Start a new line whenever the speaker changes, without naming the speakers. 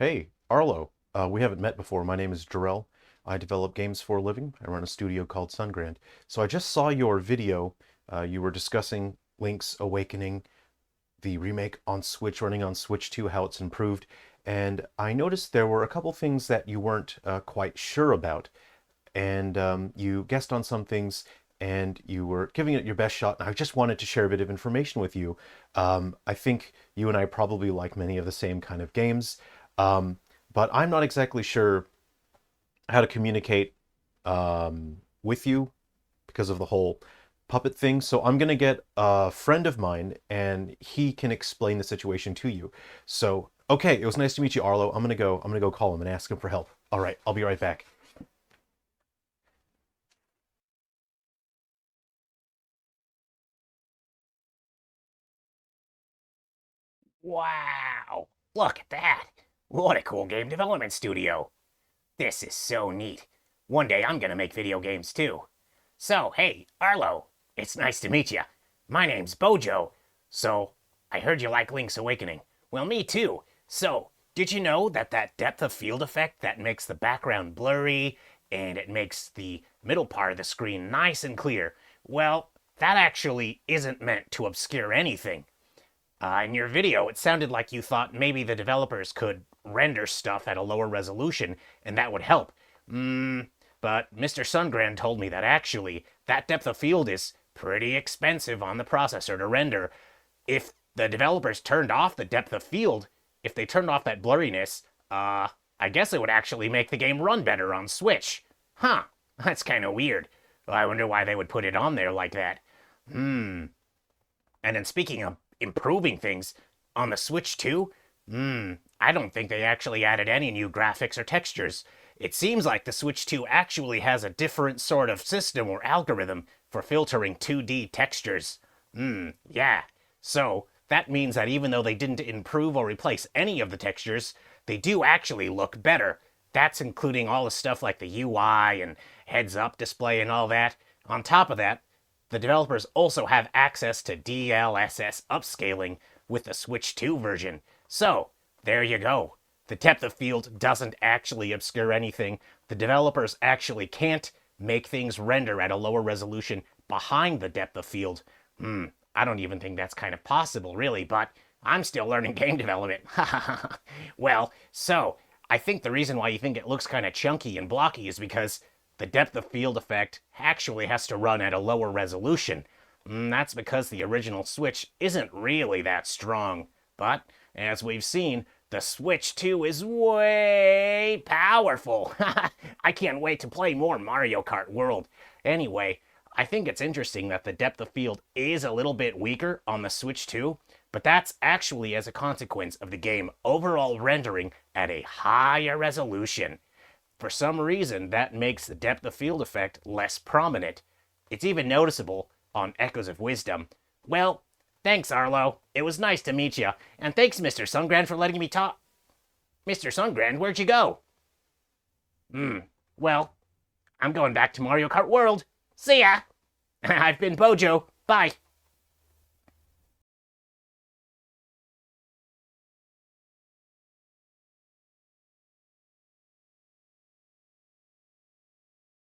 Hey, Arlo. We haven't met before. My name is Jerrel. I develop games for a living. I run a studio called Sungrand. So I just saw your video. You were discussing Link's Awakening, the remake on Switch, running on Switch 2, how it's improved. And I noticed there were a couple things that you weren't quite sure about. And you guessed on some things and you were giving it your best shot. And I just wanted to share a bit of information with you. I think you and I probably like many of the same kind of games. Um, but I'm not exactly sure how to communicate with you because of the whole puppet thing. So I'm gonna get a friend of mine, and he can explain the situation to you. So okay, it was nice to meet you, Arlo. I'm gonna go call him and ask him for help. All right, I'll be right back.
Wow! Look at that! What a cool game development studio! This is so neat. One day I'm gonna make video games too. So, hey, Arlo, it's nice to meet you. My name's Bojo. So, I heard you like Link's Awakening. Well, me too. So, did you know that depth of field effect that makes the background blurry and it makes the middle part of the screen nice and clear? Well, that actually isn't meant to obscure anything. In your video, it sounded like you thought maybe the developers could render stuff at a lower resolution and that would help. But Mr. Sungrand told me that actually that depth of field is pretty expensive on the processor to render. If the developers turned off the depth of field, if they turned off that blurriness, I guess it would actually make the game run better on Switch. Huh, that's kind of weird. I wonder why they would put it on there like that. And then speaking of improving things, on the Switch too, I don't think they actually added any new graphics or textures. It seems like the Switch 2 actually has a different sort of system or algorithm for filtering 2D textures. Yeah. So, that means that even though they didn't improve or replace any of the textures, they do actually look better. That's including all the stuff like the UI and heads-up display and all that. On top of that, the developers also have access to DLSS upscaling with the Switch 2 version. So, there you go. The depth of field doesn't actually obscure anything. The developers actually can't make things render at a lower resolution behind the depth of field. I don't even think that's kind of possible, really, but I'm still learning game development. Well, so, I think the reason why you think it looks kind of chunky and blocky is because the depth of field effect actually has to run at a lower resolution. That's because the original Switch isn't really that strong. But, as we've seen, the Switch 2 is way powerful. I can't wait to play more Mario Kart World. Anyway, I think it's interesting that the depth of field is a little bit weaker on the Switch 2, but that's actually as a consequence of the game overall rendering at a higher resolution. For some reason, that makes the depth of field effect less prominent. It's even noticeable on Echoes of Wisdom. Well, thanks, Arlo. It was nice to meet you. And thanks, Mr. Sungrand, for letting me talk. Mr. Sungrand, where'd you go? Well, I'm going back to Mario Kart World. See ya! I've been Bojo. Bye.